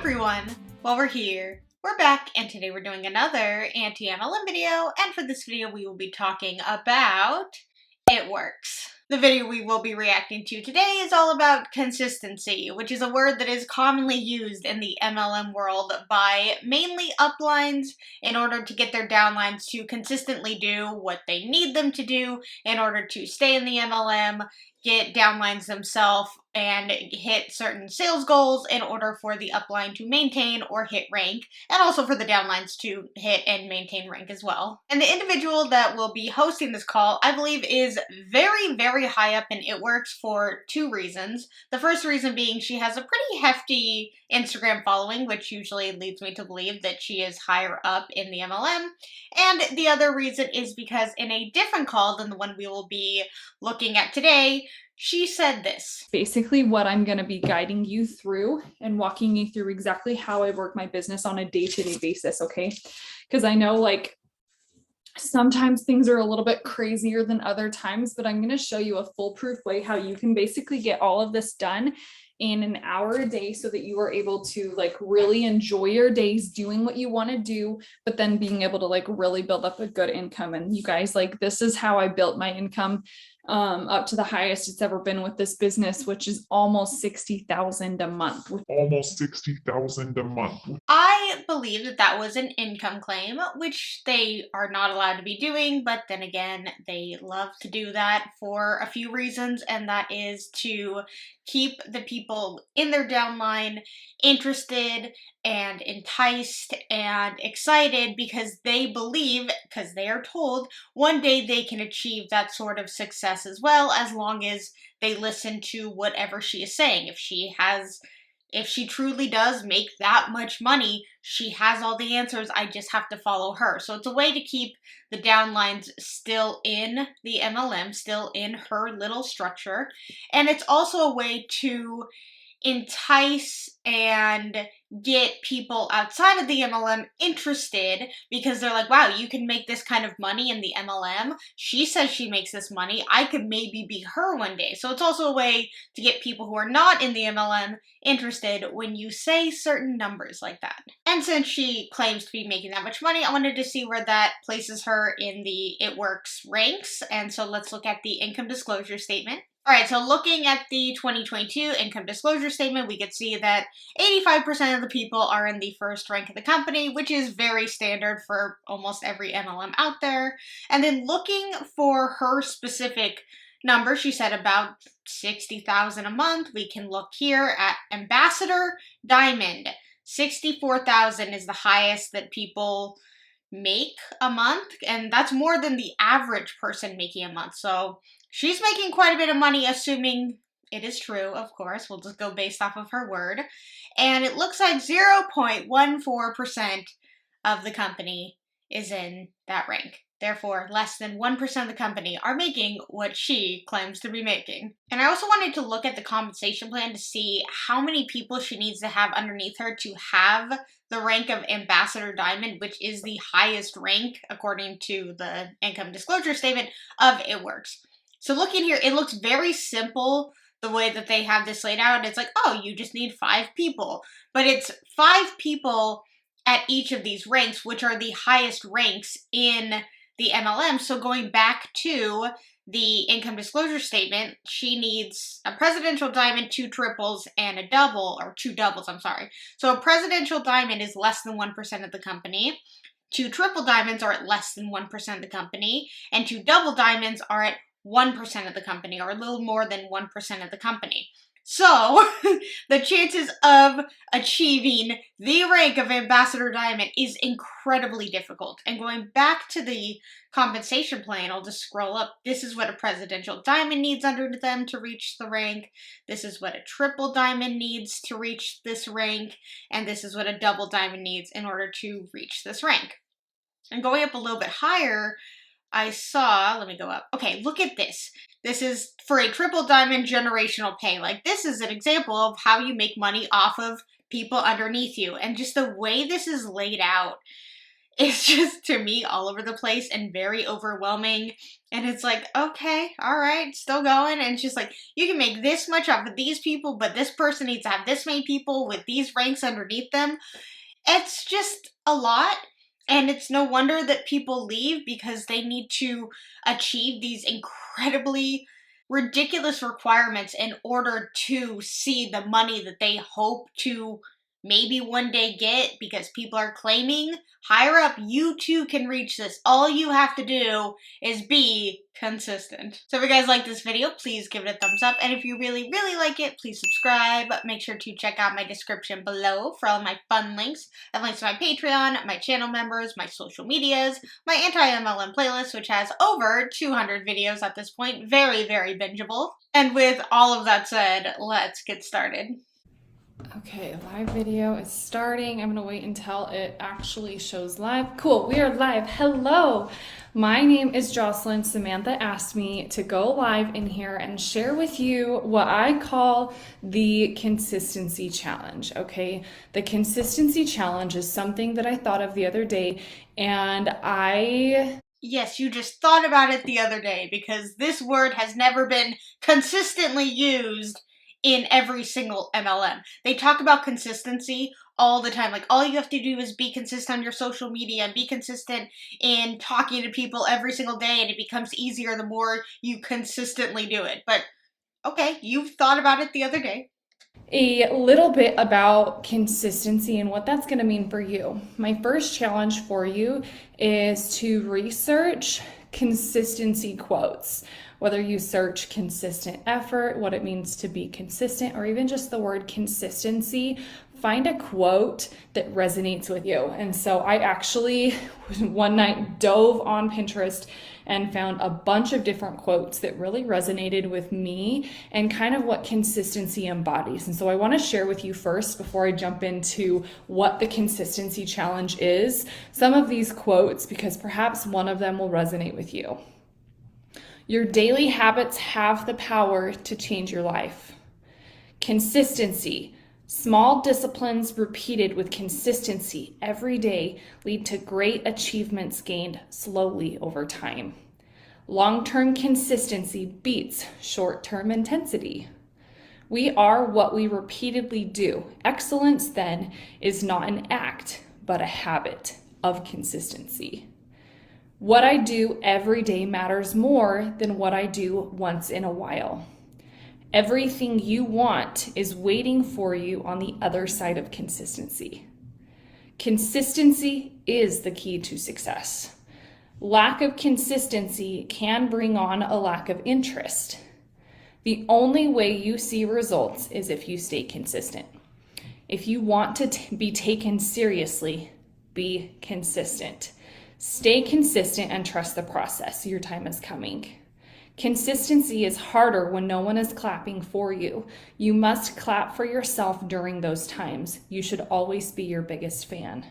everyone! Well, we're here. We're back, and today we're doing another anti-MLM video, and for this video we will be talking about It Works. The video we will be reacting to today is all about consistency, which is a word that is commonly used in the MLM world by mainly uplines in order to get their downlines to consistently do what they need them to do in order to stay in the MLM, get downlines themselves, and hit certain sales goals in order for the upline to maintain or hit rank, and also for the downlines to hit and maintain rank as well. And the individual that will be hosting this call, I believe, is very, very high up in It Works for two reasons. The first reason being she has a pretty hefty Instagram following, which usually leads me to believe that she is higher up in the MLM. And the other reason is because in a different call than the one we will be looking at today, she said this. Basically what I'm going to be guiding you through and walking you through exactly how I work my business on a day-to-day basis, okay? Because I know like sometimes things are a little bit crazier than other times, but I'm going to show you a foolproof way how you can basically get all of this done in an hour a day so that you are able to like really enjoy your days doing what you want to do, but then being able to like really build up a good income. And you guys, like, this is how I built my income up to the highest it's ever been with this business, which is almost $60,000 a month. Almost $60,000 a month. I believe that that was an income claim, which they are not allowed to be doing, but then again, they love to do that for a few reasons, and that is to keep the people in their downline interested and enticed and excited because they believe, because they are told, one day they can achieve that sort of success as well, as long as they listen to whatever she is saying. If she truly does make that much money, she has all the answers, I just have to follow her. So it's a way to keep the downlines still in the MLM, still in her little structure. And it's also a way to entice and get people outside of the MLM interested because they're like, wow, you can make this kind of money in the MLM. She says she makes this money. I could maybe be her one day. So it's also a way to get people who are not in the MLM interested when you say certain numbers like that. And since she claims to be making that much money, I wanted to see where that places her in the It Works ranks. And so let's look at the income disclosure statement. All right, so looking at the 2022 income disclosure statement, we could see that 85% of the people are in the first rank of the company, which is very standard for almost every MLM out there. And then looking for her specific number, she said about $60,000 a month. We can look here at Ambassador Diamond. $64,000 is the highest that people make a month, and that's more than the average person making a month. So she's making quite a bit of money, assuming it is true, of course. We'll just go based off of her word. And it looks like 0.14% of the company is in that rank. Therefore, less than 1% of the company are making what she claims to be making. And I also wanted to look at the compensation plan to see how many people she needs to have underneath her to have the rank of Ambassador Diamond, which is the highest rank, according to the income disclosure statement of It Works. So looking here, it looks very simple the way that they have this laid out. It's like, oh, you just need 5 people. But it's 5 people at each of these ranks, which are the highest ranks in the MLM. So going back to the income disclosure statement, she needs a presidential diamond, 2 triples, and a double, or 2 doubles, I'm sorry. So a presidential diamond is less than 1% of the company. 2 triple diamonds are at less than 1% of the company. And 2 double diamonds are at 1% of the company, or a little more than 1% of the company. So, the chances of achieving the rank of Ambassador Diamond is incredibly difficult. And going back to the compensation plan, I'll just scroll up. This is what a presidential diamond needs under them to reach the rank. This is what a triple diamond needs to reach this rank. And this is what a double diamond needs in order to reach this rank. And going up a little bit higher, I saw, let me go up. Okay, look at this. This is for a triple diamond generational pay. Like, this is an example of how you make money off of people underneath you. And just the way this is laid out, is just, to me, all over the place and very overwhelming. And it's like, okay, all right, still going. And it's just like, you can make this much off of these people, but this person needs to have this many people with these ranks underneath them. It's just a lot. And it's no wonder that people leave, because they need to achieve these incredibly ridiculous requirements in order to see the money that they hope to maybe one day get, because people are claiming, higher up, you too can reach this. All you have to do is be consistent. So if you guys like this video, please give it a thumbs up. And if you really, really like it, please subscribe. Make sure to check out my description below for all my fun links. I have links to my Patreon, my channel members, my social medias, my anti-MLM playlist, which has over 200 videos at this point. Very, very bingeable. And with all of that said, let's get started. Okay, live video is starting. I'm gonna wait until it actually shows live. Cool, we are live. Hello, my name is Jocelyn. Samantha asked me to go live in here and share with you what I call the consistency challenge, okay? The consistency challenge is something that I thought of the other day, and Yes, you just thought about it the other day, because this word has never been consistently used in every single MLM. They talk about consistency all the time. Like, all you have to do is be consistent on your social media and be consistent in talking to people every single day, and it becomes easier the more you consistently do it. But okay, you've thought about it the other day. A little bit about consistency and what that's going to mean for you. My first challenge for you is to research consistency quotes. Whether you search consistent effort, what it means to be consistent, or even just the word consistency, find a quote that resonates with you. And so I actually one night dove on Pinterest and found a bunch of different quotes that really resonated with me and kind of what consistency embodies. And so I want to share with you first, before I jump into what the consistency challenge is, some of these quotes, because perhaps one of them will resonate with you. Your daily habits have the power to change your life. Consistency. Small disciplines repeated with consistency every day lead to great achievements gained slowly over time. Long-term consistency beats short-term intensity. We are what we repeatedly do. Excellence, then, is not an act, but a habit of consistency. What I do every day matters more than what I do once in a while. Everything you want is waiting for you on the other side of consistency. Consistency is the key to success. Lack of consistency can bring on a lack of interest. The only way you see results is if you stay consistent. If you want to be taken seriously, be consistent. Stay consistent and trust the process. Your time is coming. Consistency is harder when no one is clapping for you. You must clap for yourself during those times. You should always be your biggest fan.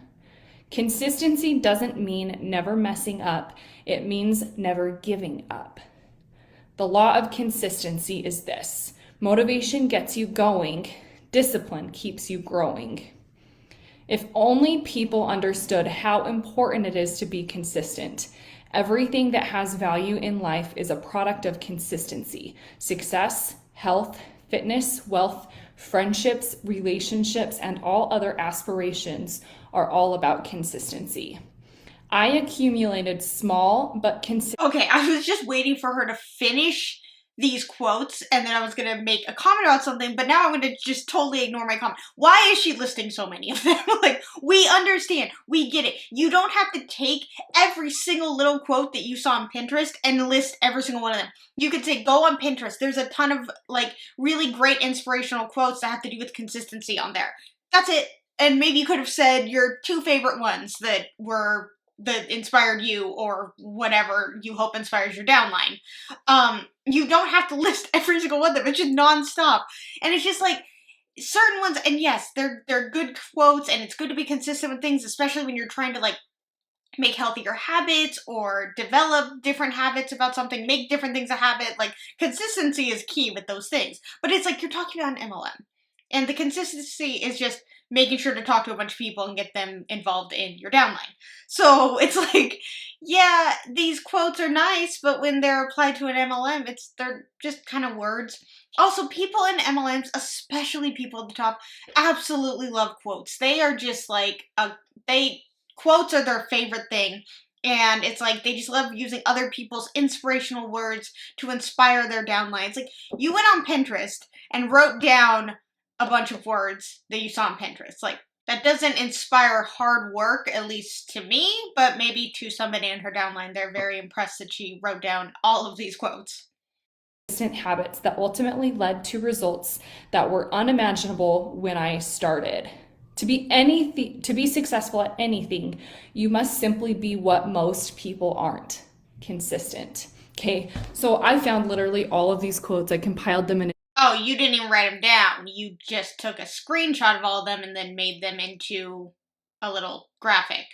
Consistency doesn't mean never messing up. It means never giving up. The law of consistency is this: motivation gets you going, discipline keeps you growing. If only people understood how important it is to be consistent. Everything that has value in life is a product of consistency. Success, health, fitness, wealth, friendships, relationships, and all other aspirations are all about consistency. I accumulated small but consistent. Okay, I was just waiting for her to finish these quotes, and then I was gonna make a comment about something, but now I'm gonna just totally ignore my comment. Why is she listing so many of them? Like, we understand, we get it. You don't have to take every single little quote that you saw on Pinterest and list every single one of them. You could say, go on Pinterest. There's a ton of, like, really great inspirational quotes that have to do with consistency on there. That's it. And maybe you could have said your 2 favorite ones that inspired you, or whatever you hope inspires your downline. You don't have to list every single one of them. It's just nonstop. And it's just like, certain ones, and yes, they're good quotes, and it's good to be consistent with things, especially when you're trying to, like, make healthier habits or develop different habits about something, make different things a habit. Like, consistency is key with those things. But it's like, you're talking about an MLM. And the consistency is just making sure to talk to a bunch of people and get them involved in your downline. So it's like, yeah, these quotes are nice, but when they're applied to an MLM, they're just kind of words. Also, people in MLMs, especially people at the top, absolutely love quotes. They are just like quotes are their favorite thing. And it's like they just love using other people's inspirational words to inspire their downline. It's like you went on Pinterest and wrote down a bunch of words that you saw on Pinterest. Like, that doesn't inspire hard work, at least to me, but maybe to somebody in her downline. They're very impressed that she wrote down all of these quotes. Habits that ultimately led to results that were unimaginable when I started. To be successful at anything, you must simply be what most people aren't: consistent. Okay, so I found literally all of these quotes. I compiled them in. Oh, you didn't even write them down. You just took a screenshot of all of them and then made them into a little graphic.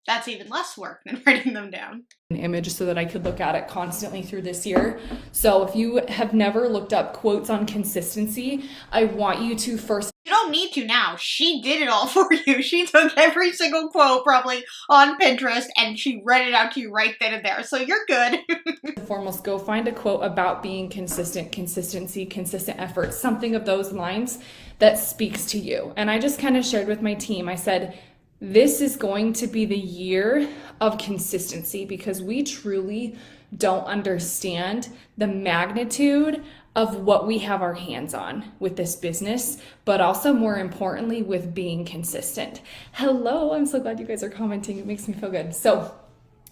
That's even less work than writing them down. An image so that I could look at it constantly through this year. So if you have never looked up quotes on consistency, I want you to first. You don't need to now. She did it all for you. She took every single quote probably on Pinterest and she read it out to you right then and there. So you're good. Foremost, go find a quote about being consistent, consistency, consistent effort, something of those lines that speaks to you. And I just kind of shared with my team, I said, this is going to be the year of consistency because we truly don't understand the magnitude of what we have our hands on with this business, but also more importantly with being consistent. Hello, I'm so glad you guys are commenting. It makes me feel good. So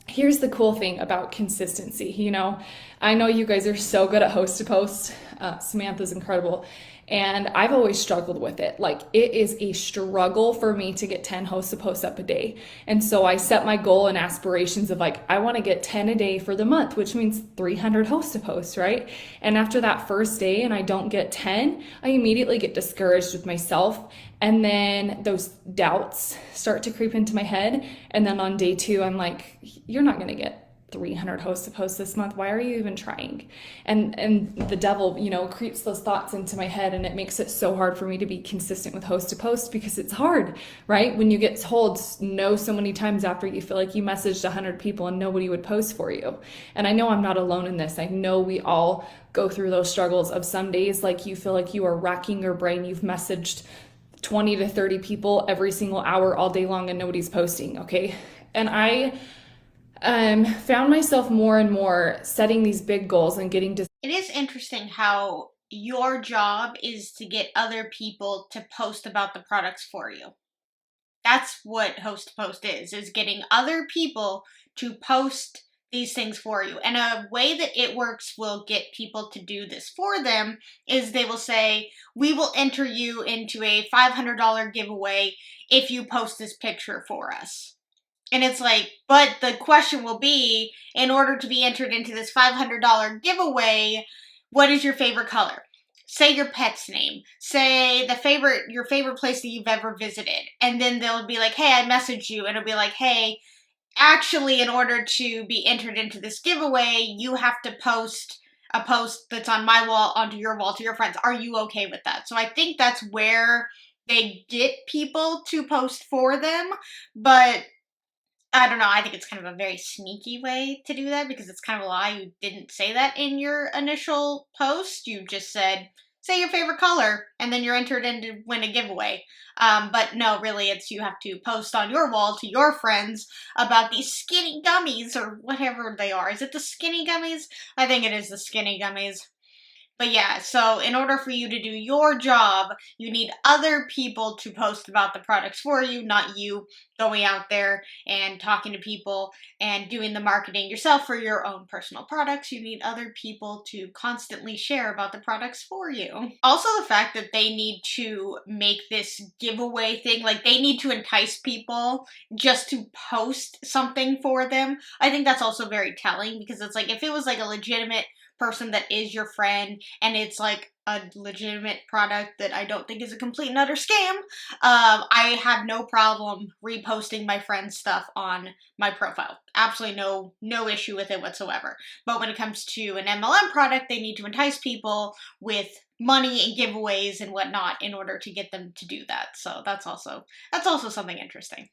here's the cool thing about consistency. You know, I know you guys are so good at host to post. Samantha's incredible. And I've always struggled with it. Like, it is a struggle for me to get 10 host to post up a day. And so I set my goal and aspirations of like, I want to get 10 a day for the month, which means 300 host to post, right? And after that first day and I don't get 10, I immediately get discouraged with myself. And then those doubts start to creep into my head. And then on day 2, I'm like, you're not going to get 300 hosts to post this month. Why are you even trying? And the devil, you know, creeps those thoughts into my head, and it makes it so hard for me to be consistent with host to post because it's hard, right? When you get told no so many times after you feel like you messaged 100 people and nobody would post for you. And I know I'm not alone in this. I know we all go through those struggles of some days like you feel like you are racking your brain. You've messaged 20 to 30 people every single hour all day long and nobody's posting, okay? And I found myself more and more setting these big goals and getting to. It is interesting how your job is to get other people to post about the products for you. That's what host to post is getting other people to post these things for you. And a way that it works will get people to do this for them is they will say, we will enter you into a $500 giveaway if you post this picture for us. And it's like, but the question will be, in order to be entered into this $500 giveaway, what is your favorite color? Say your pet's name. Say your favorite place that you've ever visited. And then they'll be like, hey, I messaged you. And it'll be like, hey, actually, in order to be entered into this giveaway, you have to post a post that's on my wall onto your wall to your friends. Are you okay with that? So I think that's where they get people to post for them. But I don't know, I think it's kind of a very sneaky way to do that because it's kind of a lie. You didn't say that in your initial post. You just said, say your favorite color, and then you're entered in to win a giveaway. But no, really, it's you have to post on your wall to your friends about these skinny gummies or whatever they are. Is it the skinny gummies? I think it is the skinny gummies. But yeah, so in order for you to do your job, you need other people to post about the products for you, not you going out there and talking to people and doing the marketing yourself for your own personal products. You need other people to constantly share about the products for you. Also, the fact that they need to make this giveaway thing, like they need to entice people just to post something for them. I think that's also very telling because it's like if it was like a legitimate person that is your friend and it's like a legitimate product that I don't think is a complete and utter scam, I have no problem reposting my friend's stuff on my profile. Absolutely no issue with it whatsoever. But when it comes to an MLM product, they need to entice people with money and giveaways and whatnot in order to get them to do that. So that's also something interesting.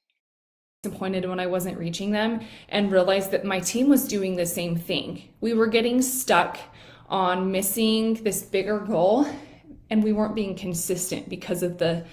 Disappointed when I wasn't reaching them, and realized that my team was doing the same thing. We were getting stuck on missing this bigger goal, and we weren't being consistent because of the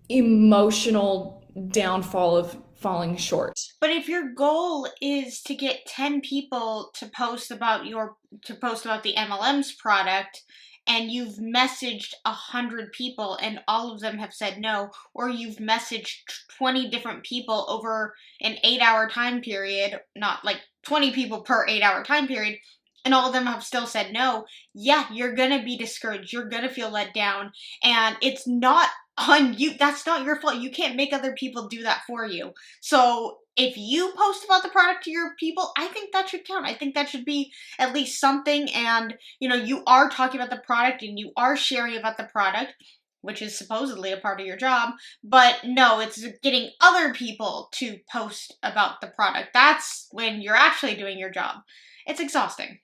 emotional downfall of falling short. But if your goal is to get 10 people to post about the MLM's product, and you've messaged 100 people and all of them have said no, or you've messaged 20 different people over an 8-hour time period, not like 20 people per 8-hour time period, and all of them have still said no, yeah, you're gonna be discouraged, you're gonna feel let down, and it's not on you. That's not your fault. You can't make other people do that for you. So if you post about the product to your people, I think that should count. I think that should be at least something. And, you are talking about the product and you are sharing about the product, which is supposedly a part of your job. But no, it's getting other people to post about the product. That's when you're actually doing your job. It's exhausting.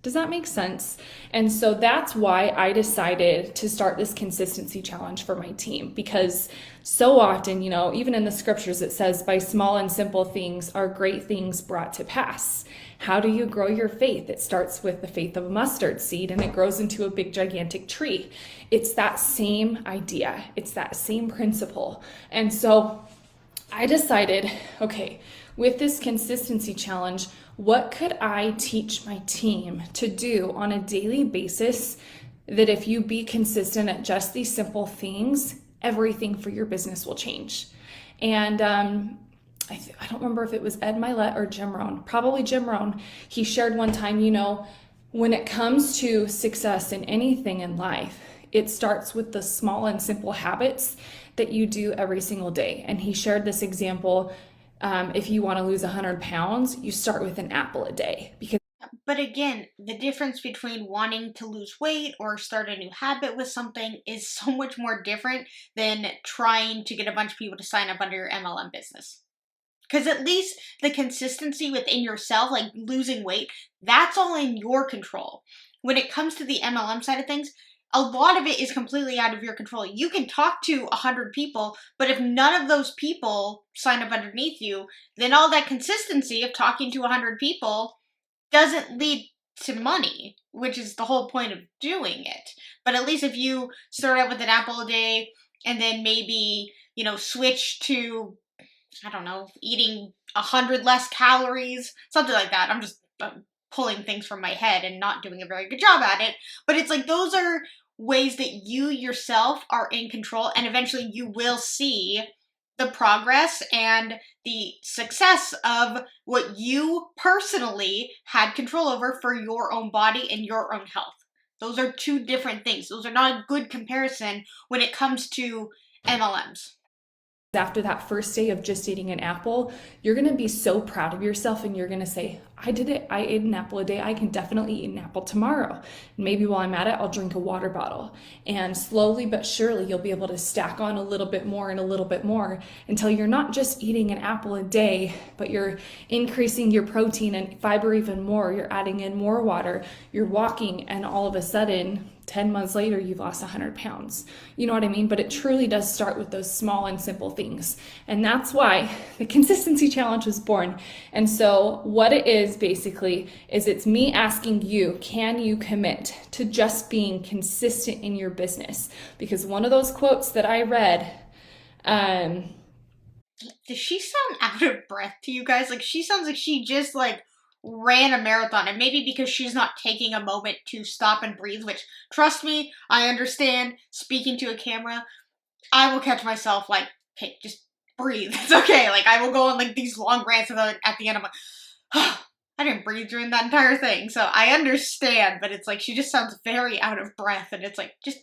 Does that make sense? And so that's why I decided to start this consistency challenge for my team, because so often, even in the scriptures, it says, by small and simple things are great things brought to pass. How do you grow your faith? It starts with the faith of a mustard seed and it grows into a big, gigantic tree. It's that same idea. It's that same principle. And so I decided, okay, with this consistency challenge, what could I teach my team to do on a daily basis that if you be consistent at just these simple things, everything for your business will change? And I don't remember if it was Ed Milet or Jim Rohn, probably Jim Rohn. He shared one time, when it comes to success in anything in life, it starts with the small and simple habits that you do every single day. And he shared this example. If you want to lose 100 pounds, you start with an apple a day. But again, the difference between wanting to lose weight or start a new habit with something is so much more different than trying to get a bunch of people to sign up under your MLM business. Because at least the consistency within yourself, like losing weight, that's all in your control. When it comes to the MLM side of things, a lot of it is completely out of your control. You can talk to 100 people, but if none of those people sign up underneath you, then all that consistency of talking to 100 people doesn't lead to money, which is the whole point of doing it. But at least if you start out with an apple a day and then maybe, switch to, I don't know, eating 100 less calories, something like that. I'm just pulling things from my head and not doing a very good job at it. But it's like those are ways that you yourself are in control, and eventually you will see the progress and the success of what you personally had control over for your own body and your own health. Those are two different things. Those are not a good comparison when it comes to MLMs. After that first day of just eating an apple, you're going to be so proud of yourself and you're going to say, I did it. I ate an apple a day. I can definitely eat an apple tomorrow. And maybe while I'm at it, I'll drink a water bottle. And slowly but surely, you'll be able to stack on a little bit more and a little bit more until you're not just eating an apple a day, but you're increasing your protein and fiber even more. You're adding in more water. You're walking, and all of a sudden, 10 months later, you've lost 100 pounds. You know what I mean? But it truly does start with those small and simple things. And that's why the consistency challenge was born. And so what it is basically is it's me asking you, can you commit to just being consistent in your business? Because one of those quotes that I read, does she sound out of breath to you guys? Like, she sounds like she just ran a marathon, and maybe because she's not taking a moment to stop and breathe, which, trust me, I understand. Speaking to a camera, I will catch myself okay, just breathe. It's okay. I will go on these long rants, and then at the end I'm like, oh, I didn't breathe during that entire thing. So I understand, but it's she just sounds very out of breath, and it's just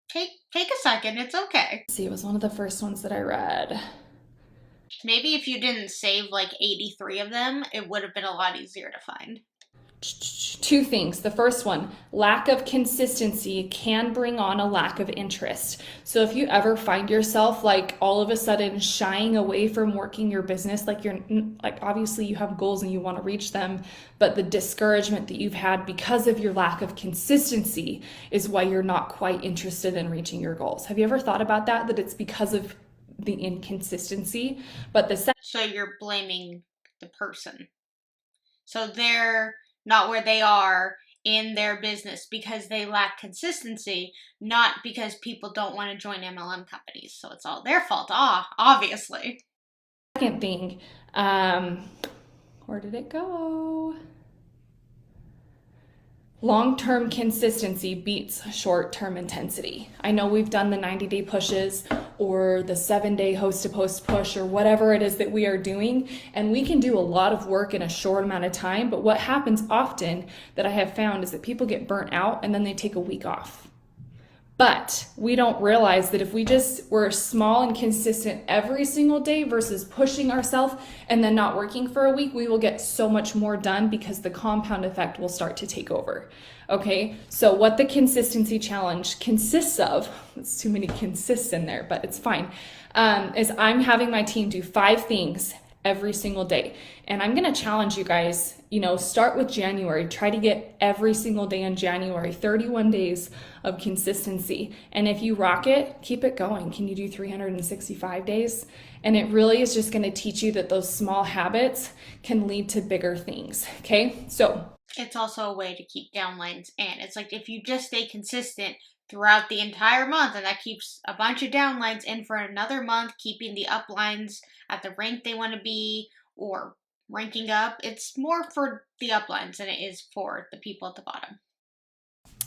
take a second. It's okay. See, it was one of the first ones that I read. Maybe if you didn't save 83 of them, it would have been a lot easier to find. Two things. The first one, lack of consistency can bring on a lack of interest. So if you ever find yourself like all of a sudden shying away from working your business, like you're like, obviously you have goals and you want to reach them, but the discouragement that you've had because of your lack of consistency is why you're not quite interested in reaching your goals. Have you ever thought about that? That it's because of the inconsistency? But so you're blaming the person. So they're not where they are in their business because they lack consistency, not because people don't want to join MLM companies. So it's all their fault, obviously. Second thing, where did it go? Long-term consistency beats short-term intensity. I know we've done the 90-day pushes or the 7-day host-to-post push or whatever it is that we are doing, and we can do a lot of work in a short amount of time, but what happens often that I have found is that people get burnt out and then they take a week off. But we don't realize that if we're small and consistent every single day versus pushing ourselves and then not working for a week, we will get so much more done because the compound effect will start to take over. Okay, so what the consistency challenge consists of, it's too many consists in there, but it's fine, is I'm having my team do 5 things every single day. And I'm going to challenge you guys, start with January, try to get every single day in January, 31 days of consistency. And if you rock it, keep it going. Can you do 365 days? And it really is just going to teach you that those small habits can lead to bigger things. Okay. So it's also a way to keep downlines in. It's like if you just stay consistent throughout the entire month, and that keeps a bunch of downlines in for another month, keeping the uplines at the rank they want to be or ranking up. It's more for the uplines than it is for the people at the bottom.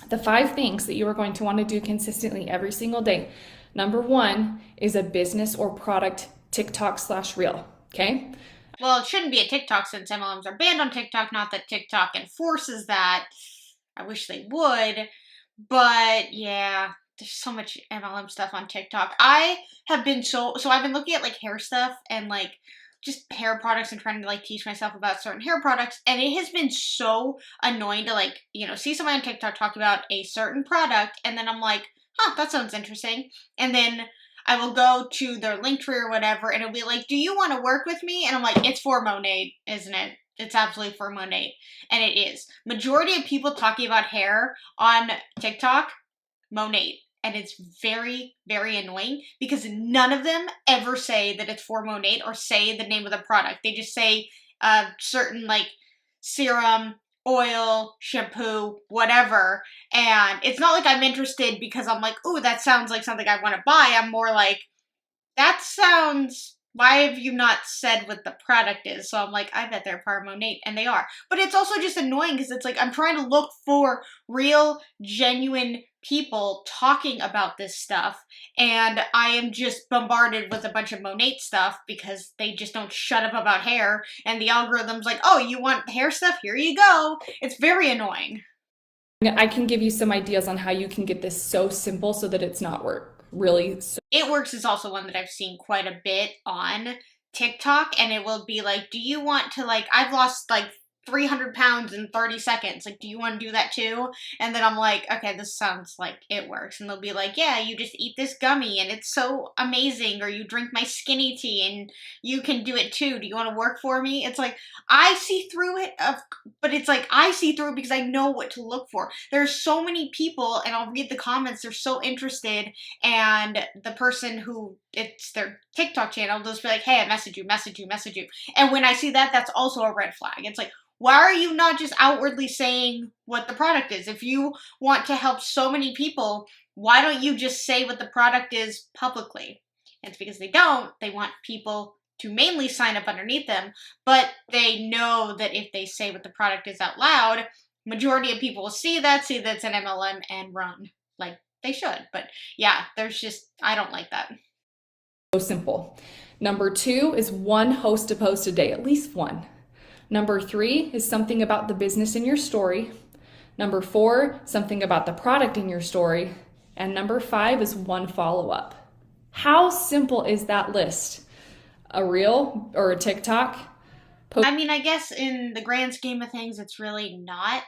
The 5 things that you are going to want to do consistently every single day. Number 1 is a business or product TikTok/reel. Okay. Well, it shouldn't be a TikTok since MLMs are banned on TikTok. Not that TikTok enforces that. I wish they would. But yeah, there's so much MLM stuff on TikTok. I have been so I've been looking at like hair stuff and like just hair products and trying to like teach myself about certain hair products, and it has been so annoying to like, see someone on TikTok talk about a certain product and then I'm like, that sounds interesting. And then I will go to their link tree or whatever and it'll be like, do you want to work with me? And I'm like, it's for Monade, isn't it? It's absolutely for Monade. And it is. Majority of people talking about hair on TikTok, Monade. And it's very, very annoying because none of them ever say that it's for Monade or say the name of the product. They just say certain like serum, oil, shampoo, whatever. And it's not like I'm interested because I'm like, ooh, that sounds like something I want to buy. I'm more like, that sounds, why have you not said what the product is? So I'm like, I bet they're part of Monade, and they are. But it's also just annoying because it's like I'm trying to look for real, genuine people talking about this stuff, and I am just bombarded with a bunch of Monade stuff because they just don't shut up about hair, and the algorithm's like, oh, you want hair stuff? Here you go. It's very annoying. I can give you some ideas on how you can get this so simple so that it's not work. Really, It Works is also one that I've seen quite a bit on TikTok, and it will be like, do you want to, like, I've lost like 300 pounds in 30 seconds. Like, do you want to do that too? And then I'm like, okay, this sounds like it works. And they'll be like, yeah, you just eat this gummy and it's so amazing. Or you drink my skinny tea and you can do it too. Do you want to work for me? It's like, I see through it, but it's like, I see through it because I know what to look for. There's so many people, and I'll read the comments, they're so interested, and the person who, it's their TikTok channel, they'll just be like, hey, I message you. And when I see that, that's also a red flag. It's like, why are you not just outwardly saying what the product is? If you want to help so many people, why don't you just say what the product is publicly? And it's because they don't. They want people to mainly sign up underneath them, but they know that if they say what the product is out loud, majority of people will see that's an MLM and run like they should. But yeah, I don't like that. So simple. Number 2 is one host to post a day, at least one. Number 3 is something about the business in your story. Number 4, something about the product in your story. And number 5 is one follow-up. How simple is that list? A reel or a TikTok? I mean, I guess in the grand scheme of things, it's really not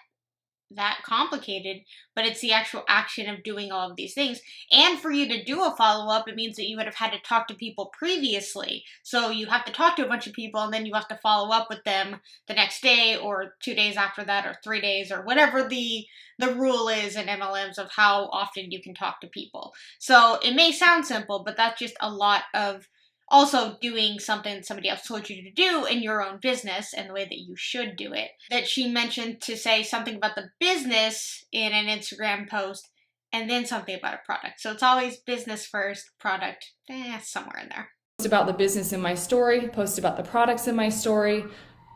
that complicated, but it's the actual action of doing all of these things. And for you to do a follow-up, it means that you would have had to talk to people previously. So you have to talk to a bunch of people, and then you have to follow up with them the next day or 2 days after that or 3 days or whatever the rule is in MLMs of how often you can talk to people. So it may sound simple, but that's just a lot of also doing something somebody else told you to do in your own business and the way that you should do it. That she mentioned to say something about the business in an Instagram post and then something about a product. So it's always business first, product somewhere in there. Post about the business in my story, post about the products in my story,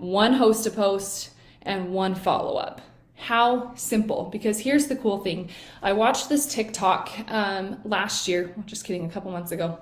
one host a post, and one follow-up. How simple. Because here's the cool thing. I watched this TikTok last year, just kidding, a couple months ago.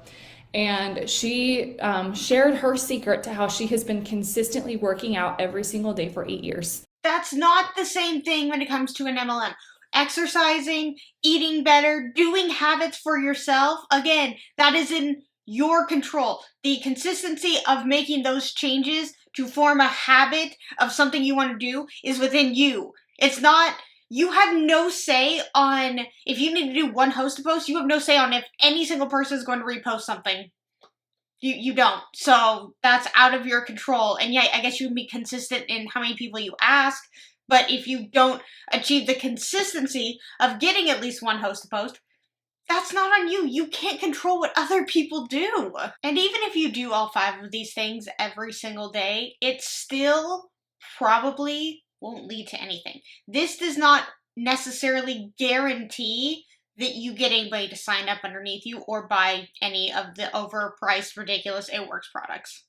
And she shared her secret to how she has been consistently working out every single day for 8 years. That's not the same thing when it comes to an MLM. Exercising, eating better, doing habits for yourself, again, that is in your control. The consistency of making those changes to form a habit of something you want to do is within you. It's not... You have no say on, if you need to do one host post, you have no say on if any single person is going to repost something. You don't. So that's out of your control. And yeah, I guess you can be consistent in how many people you ask, but if you don't achieve the consistency of getting at least one host post, that's not on you. You can't control what other people do. And even if you do all 5 of these things every single day, it still probably won't lead to anything. This does not necessarily guarantee that you get anybody to sign up underneath you or buy any of the overpriced, ridiculous It Works products.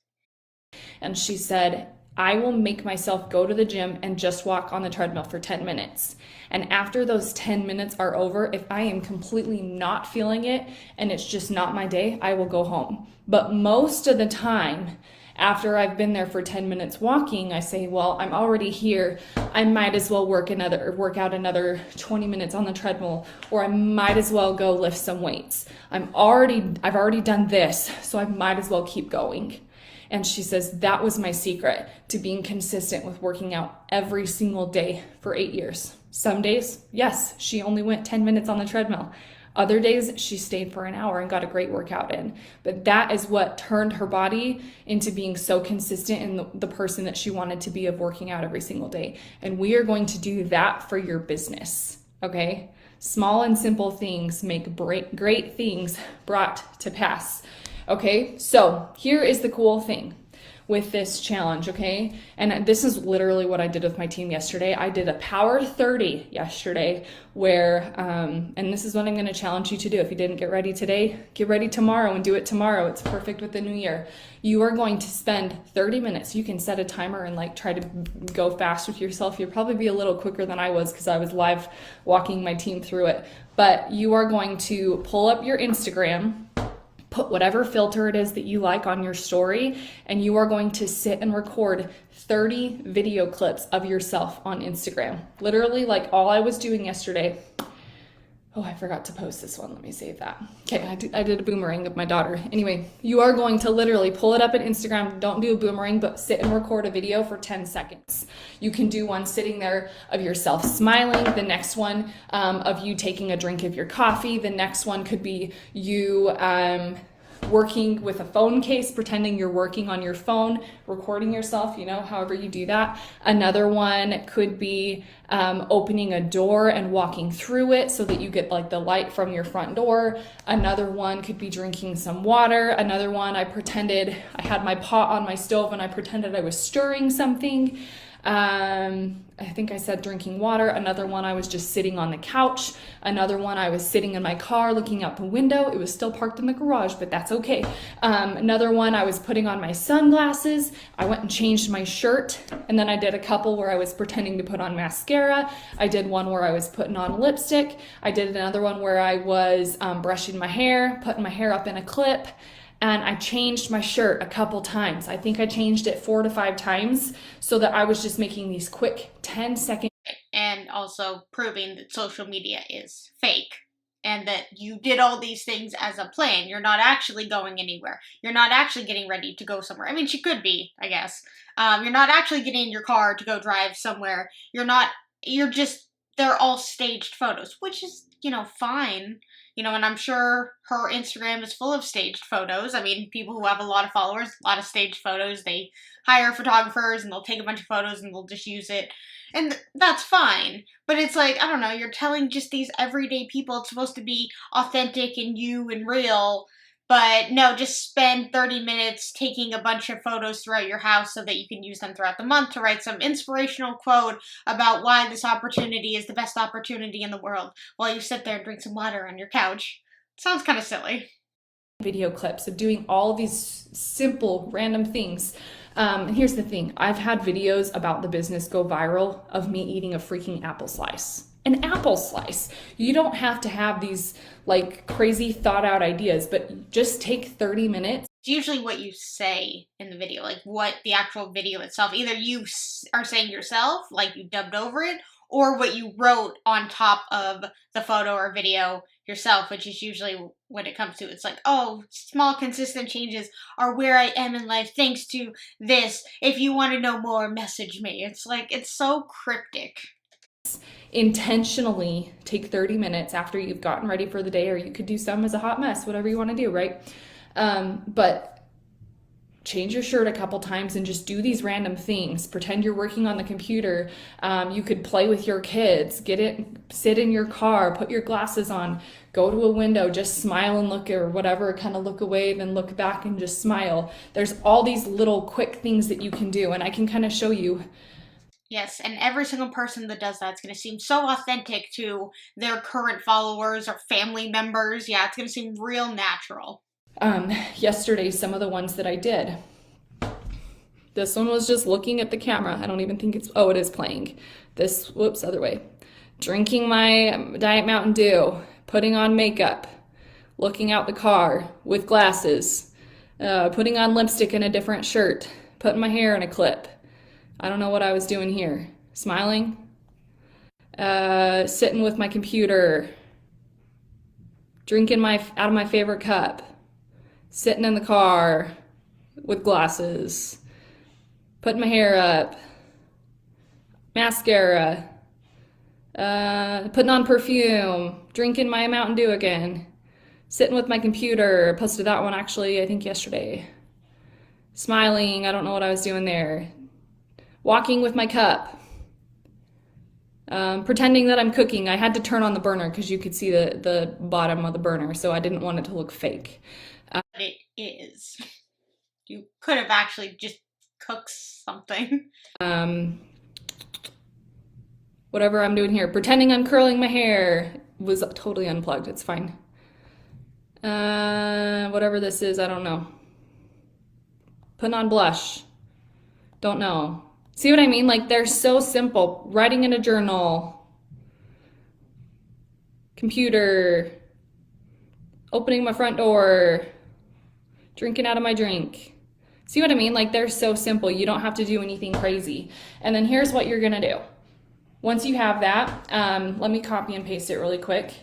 And she said, I will make myself go to the gym and just walk on the treadmill for 10 minutes. And after those 10 minutes are over, if I am completely not feeling it and it's just not my day, I will go home. But most of the time, after I've been there for 10 minutes walking, I say, well, I'm already here. I might as well work out another 20 minutes on the treadmill, or I might as well go lift some weights. I've already done this, so I might as well keep going. And she says that was my secret to being consistent with working out every single day for 8 years. Some days, yes, she only went 10 minutes on the treadmill. Other days, she stayed for an hour and got a great workout in. But that is what turned her body into being so consistent in the person that she wanted to be of working out every single day. And we are going to do that for your business, okay? Small and simple things make great things brought to pass, okay? So here is the cool thing with this challenge, okay? And this is literally what I did with my team yesterday. I did a power 30 yesterday where, and this is what I'm gonna challenge you to do. If you didn't get ready today, get ready tomorrow and do it tomorrow. It's perfect with the new year. You are going to spend 30 minutes. You can set a timer and like try to go fast with yourself. You'll probably be a little quicker than I was because I was live walking my team through it. But you are going to pull up your Instagram, put whatever filter it is that you like on your story, and you are going to sit and record 30 video clips of yourself on Instagram. Literally, like all I was doing yesterday. Oh, I forgot to post this one. Let me save that. Okay, I did a boomerang of my daughter. Anyway, you are going to literally pull it up at Instagram. Don't do a boomerang, but sit and record a video for 10 seconds. You can do one sitting there of yourself smiling. The next one of you taking a drink of your coffee. The next one could be you working with a phone case, pretending you're working on your phone, recording yourself, however you do that. Another one could be opening a door and walking through it so that you get like the light from your front door. Another one could be drinking some water. Another one, I pretended I had my pot on my stove and I pretended I was stirring something. I think I said drinking water. Another one, I was just sitting on the couch. Another one, I was sitting in my car looking out the window. It was still parked in the garage, but that's okay. Another one, I was putting on my sunglasses. I went and changed my shirt. And then I did a couple where I was pretending to put on mascara. I did one where I was putting on lipstick. I did another one where I was brushing my hair, putting my hair up in a clip. And I changed my shirt a couple times. I think I changed it 4 to 5 times so that I was just making these quick 10-second. And also proving that social media is fake. and that you did all these things as a plan. You're not actually going anywhere. You're not actually getting ready to go somewhere. I mean, she could be, I guess. You're not actually getting in your car to go drive somewhere. They're all staged photos, which is, fine. And I'm sure her Instagram is full of staged photos. I mean, people who have a lot of followers, a lot of staged photos, they hire photographers and they'll take a bunch of photos and they'll just use it. And that's fine. But it's like, I don't know, you're telling just these everyday people it's supposed to be authentic and you and real. But no, just spend 30 minutes taking a bunch of photos throughout your house so that you can use them throughout the month to write some inspirational quote about why this opportunity is the best opportunity in the world while you sit there and drink some water on your couch. Sounds kind of silly. Video clips of doing all of these simple random things. And here's the thing, I've had videos about the business go viral of me eating a freaking apple slice. An apple slice. You don't have to have these like crazy thought out ideas, but just take 30 minutes. It's usually what you say in the video, like what the actual video itself, either you are saying yourself, like you dubbed over it, or what you wrote on top of the photo or video yourself, which is usually what it comes to. It's like, oh, small consistent changes are where I am in life thanks to this. If you want to know more, message me. It's like, it's so cryptic. Intentionally take 30 minutes after you've gotten ready for the day, or you could do some as a hot mess, whatever you want to do, right? But change your shirt a couple times and just do these random things. Pretend you're working on the computer. You could play with your kids, sit in your car, put your glasses on, go to a window, just smile and look, or whatever, kind of look away, then look back and just smile. There's all these little quick things that you can do, and I can kind of show you. Yes, and every single person that does that is going to seem so authentic to their current followers or family members. Yeah, it's going to seem real natural. Yesterday, some of the ones that I did. This one was just looking at the camera. I don't even think it is playing. Other way. Drinking my Diet Mountain Dew, putting on makeup, looking out the car with glasses, putting on lipstick in a different shirt, putting my hair in a clip. I don't know what I was doing here. Smiling, sitting with my computer, drinking out of my favorite cup, sitting in the car with glasses, putting my hair up, mascara, putting on perfume, drinking my Mountain Dew again, sitting with my computer. Posted that one actually, I think yesterday. Smiling, I don't know what I was doing there. Walking with my cup. Pretending that I'm cooking. I had to turn on the burner because you could see the bottom of the burner, so I didn't want it to look fake. It is. You could have actually just cooked something. Whatever I'm doing here. Pretending I'm curling my hair. Was totally unplugged. It's fine. Whatever this is, I don't know. Putting on blush. Don't know. See what I mean? Like, they're so simple. Writing in a journal. Computer. Opening my front door. Drinking out of my drink. See what I mean? Like, they're so simple. You don't have to do anything crazy. And then here's what you're going to do. Once you have that, let me copy and paste it really quick.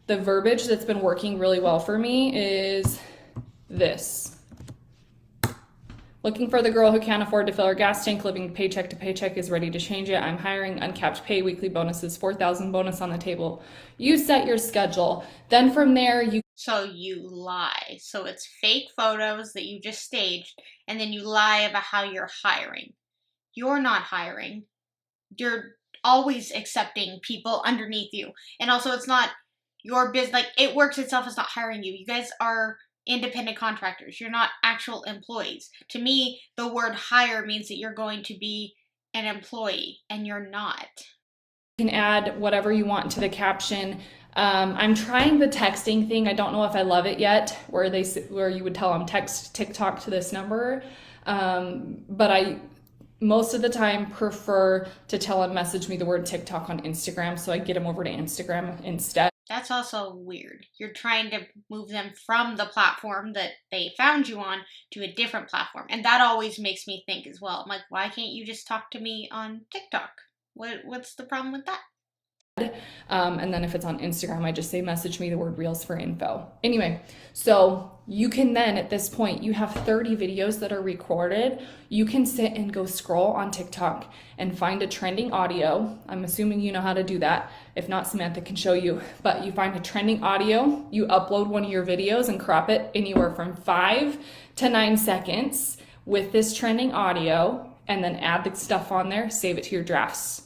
The verbiage that's been working really well for me is this. Looking for the girl who can't afford to fill her gas tank, living paycheck to paycheck, is ready to change it. I'm hiring, uncapped pay, weekly bonuses, 4,000 bonus on the table. You set your schedule. Then from there, So you lie. So it's fake photos that you just staged, and then you lie about how you're hiring. You're not hiring. You're always accepting people underneath you. And also, it's not your business. Like, it works itself as not hiring you. You guys are independent contractors. You're not actual employees. To me, the word hire means that you're going to be an employee, and you're not. You can add whatever you want to the caption. I'm trying the texting thing. I don't know if I love it yet, where you would tell them text TikTok to this number. But I most of the time prefer to tell them message me the word TikTok on Instagram, so I get them over to Instagram instead. That's also weird. You're trying to move them from the platform that they found you on to a different platform. And that always makes me think as well. I'm like, why can't you just talk to me on TikTok? What's the problem with that? And then if it's on Instagram, I just say message me the word reels for info. Anyway, so you can then at this point, you have 30 videos that are recorded. You can sit and go scroll on TikTok and find a trending audio. I'm assuming you know how to do that. If not, Samantha can show you. But you find a trending audio, you upload one of your videos and crop it anywhere from 5 to 9 seconds with this trending audio, and then add the stuff on there, save it to your drafts.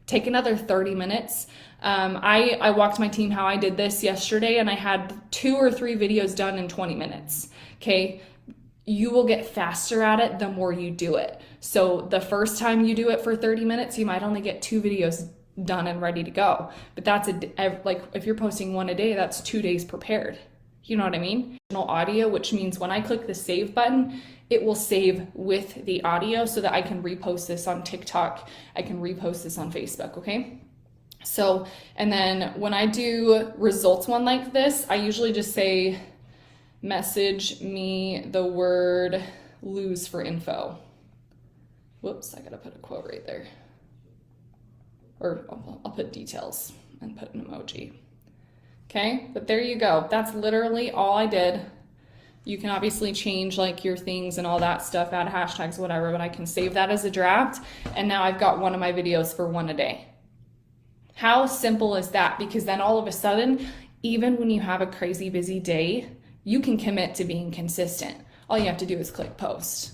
Take another 30 minutes. I walked my team how I did this yesterday, and I had 2 or 3 videos done in 20 minutes. Okay. You will get faster at it the more you do it. So the first time you do it for 30 minutes, you might only get 2 videos done and ready to go. But that's like if you're posting 1 a day, that's 2 days prepared. You know what I mean? Audio, which means when I click the save button, it will save with the audio so that I can repost this on TikTok. I can repost this on Facebook, okay? So, and then when I do results one like this, I usually just say, message me the word lose for info. Whoops, I gotta put a quote right there. Or I'll put details and put an emoji. Okay, but there you go. That's literally all I did. You can obviously change like your things and all that stuff, add hashtags, whatever, but I can save that as a draft. And now I've got one of my videos for 1 a day. How simple is that? Because then all of a sudden, even when you have a crazy busy day, you can commit to being consistent. All you have to do is click post.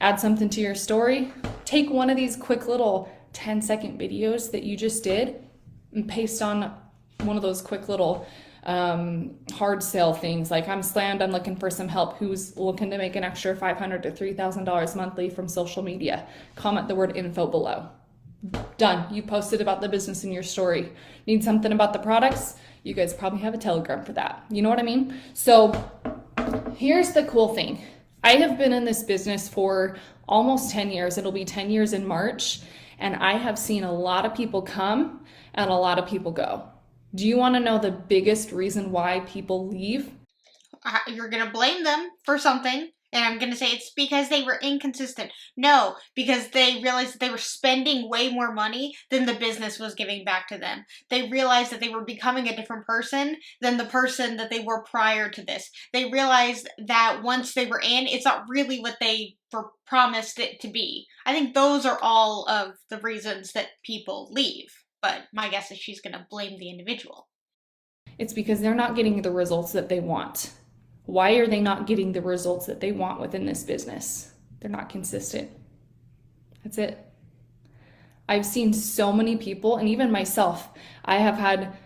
Add something to your story. Take one of these quick little 10-second videos that you just did and paste on one of those quick little hard sale things like I'm slammed, I'm looking for some help, who's looking to make an extra $500 to $3,000 monthly from social media. Comment the word info below. Done. You posted about the business in your story. Need something about the products? You guys probably have a Telegram for that. You know what I mean? So here's the cool thing. I have been in this business for almost 10 years. It'll be 10 years in March. And I have seen a lot of people come and a lot of people go. Do you want to know the biggest reason why people leave? You're going to blame them for something, and I'm going to say it's because they were inconsistent. No, because they realized that they were spending way more money than the business was giving back to them. They realized that they were becoming a different person than the person that they were prior to this. They realized that once they were in, it's not really what they were promised it to be. I think those are all of the reasons that people leave. But my guess is she's going to blame the individual. It's because they're not getting the results that they want. Why are they not getting the results that they want within this business? They're not consistent. That's it. I've seen so many people, and even myself, I have had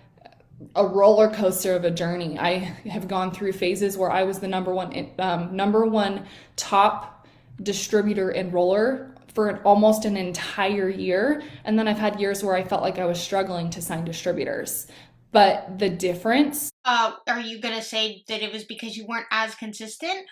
a roller coaster of a journey. I have gone through phases where I was the number one top distributor enroller for almost an entire year. And then I've had years where I felt like I was struggling to sign distributors. But the difference... Are you going to say that it was because you weren't as consistent?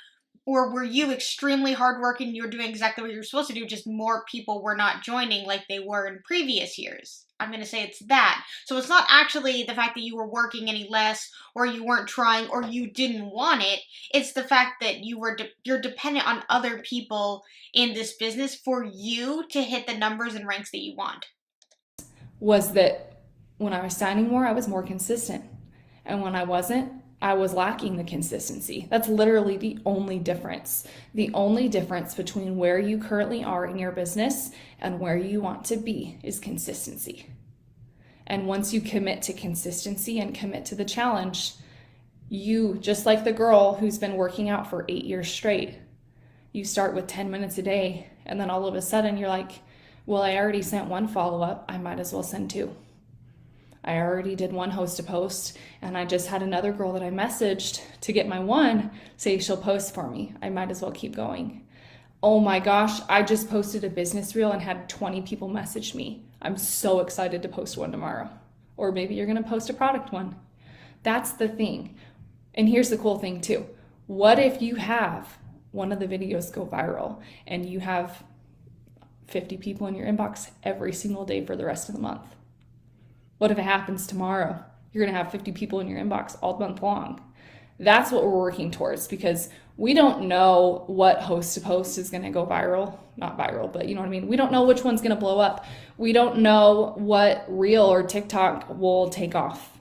Or were you extremely hardworking, you were doing exactly what you were supposed to do, just more people were not joining like they were in previous years? I'm going to say it's that. So it's not actually the fact that you were working any less, or you weren't trying, or you didn't want it. It's the fact that you're dependent on other people in this business for you to hit the numbers and ranks that you want. Was that when I was signing more, I was more consistent. And when I wasn't, I was lacking the consistency. That's literally the only difference. The only difference between where you currently are in your business and where you want to be is consistency. And once you commit to consistency and commit to the challenge, you, just like the girl who's been working out for 8 years straight, you start with 10 minutes a day, and then all of a sudden you're like, well, I already sent 1 follow-up, I might as well send 2. I already did 1 host a post, and I just had another girl that I messaged to get my 1 say she'll post for me. I might as well keep going. Oh my gosh, I just posted a business reel and had 20 people message me. I'm so excited to post 1 tomorrow. Or maybe you're going to post a product one. That's the thing. And here's the cool thing too. What if you have one of the videos go viral and you have 50 people in your inbox every single day for the rest of the month? What if it happens tomorrow? You're going to have 50 people in your inbox all month long. That's what we're working towards, because we don't know what host to post is going to go viral. Not viral, but you know what I mean? We don't know which one's going to blow up. We don't know what Reel or TikTok will take off.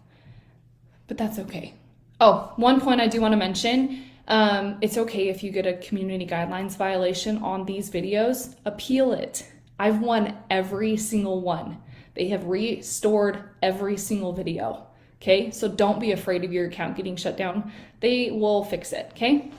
But that's okay. Oh, one point I do want to mention, it's okay if you get a community guidelines violation on these videos, appeal it. I've won every single one. They have restored every single video. Okay, so don't be afraid of your account getting shut down. They will fix it, okay?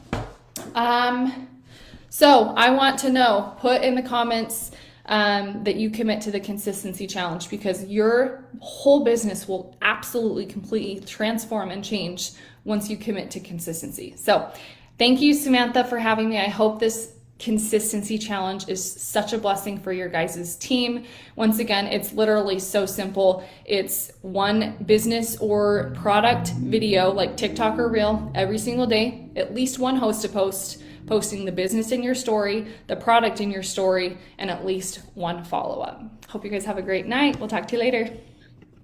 So I want to know, put in the comments that you commit to the consistency challenge, because your whole business will absolutely, completely transform and change once you commit to consistency. So thank you, Samantha, for having me. I hope this consistency challenge is such a blessing for your guys' team. Once again, it's literally so simple. It's one business or product video, like TikTok or Reel, every single day, at least one host to post, posting the business in your story, the product in your story, and at least one follow-up. Hope you guys have a great night. We'll talk to you later.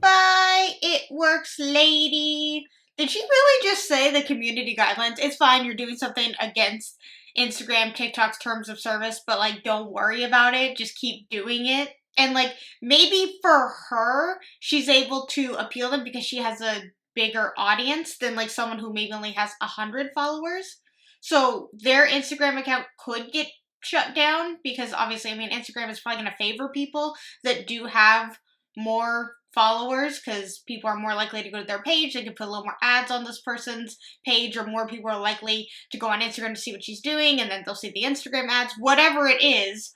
Bye, it works, lady. Did she really just say the community guidelines? It's fine, you're doing something against Instagram, TikTok's terms of service, but like, don't worry about it. Just keep doing it. And like, maybe for her, she's able to appeal them because she has a bigger audience than like someone who maybe only has 100 followers. So their Instagram account could get shut down because obviously, I mean, Instagram is probably going to favor people that do have more followers because people are more likely to go to their page. They can put a little more ads on this person's page, or more people are likely to go on Instagram to see what she's doing, and then they'll see the Instagram ads, whatever it is,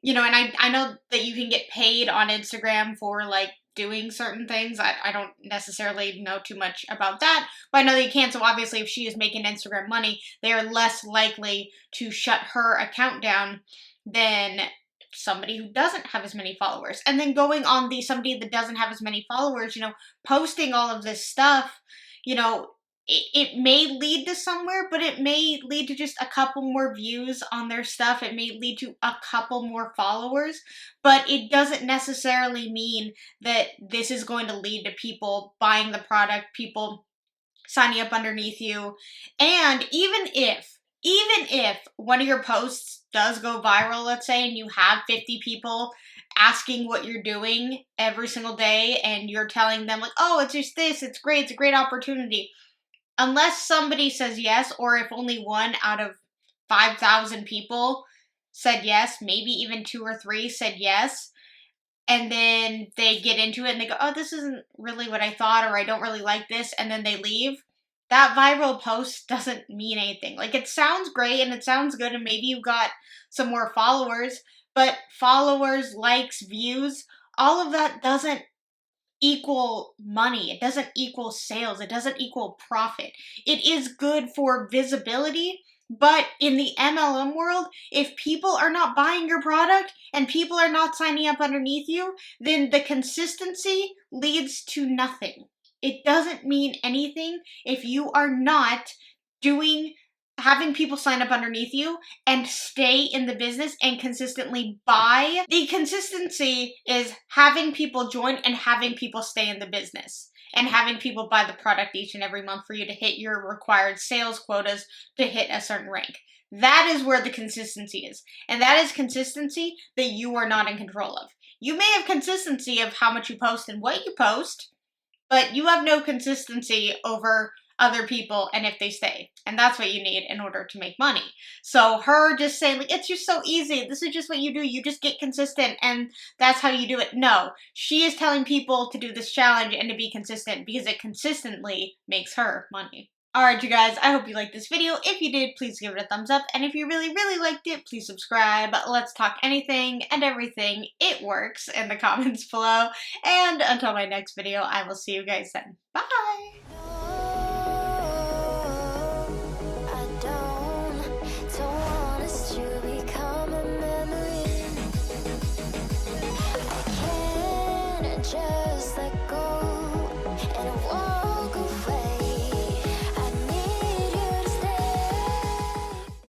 you know. And I know that you can get paid on Instagram for like doing certain things. I don't necessarily know too much about that, but I know that you can. So obviously, if she is making Instagram money, they are less likely to shut her account down than somebody who doesn't have as many followers. And then going on the somebody that doesn't have as many followers, you know, posting all of this stuff, you know, it may lead to somewhere, but it may lead to just a couple more views on their stuff. It may lead to a couple more followers, but it doesn't necessarily mean that this is going to lead to people buying the product, people signing up underneath you. And even if one of your posts does go viral, let's say, and you have 50 people asking what you're doing every single day, and you're telling them like, oh, it's just this, it's great, it's a great opportunity. Unless somebody says yes, or if only one out of 5,000 people said yes, maybe even 2 or 3 said yes, and then they get into it and they go, oh, this isn't really what I thought, or I don't really like this, and then they leave, that viral post doesn't mean anything. Like, it sounds great and it sounds good, and maybe you got some more followers, but followers, likes, views, all of that doesn't equal money. It doesn't equal sales. It doesn't equal profit. It is good for visibility, but in the MLM world, if people are not buying your product and people are not signing up underneath you, then the consistency leads to nothing. It doesn't mean anything if you are not having people sign up underneath you and stay in the business and consistently buy. The consistency is having people join and having people stay in the business and having people buy the product each and every month for you to hit your required sales quotas to hit a certain rank. That is where the consistency is. And that is consistency that you are not in control of. You may have consistency of how much you post and what you post, but you have no consistency over other people and if they stay. And that's what you need in order to make money. So her just saying, like, it's just so easy, this is just what you do, you just get consistent and that's how you do it. No, she is telling people to do this challenge and to be consistent because it consistently makes her money. Alright, you guys, I hope you liked this video. If you did, please give it a thumbs up. And if you really, really liked it, please subscribe. Let's talk anything and everything. It works in the comments below. And until my next video, I will see you guys then. Bye!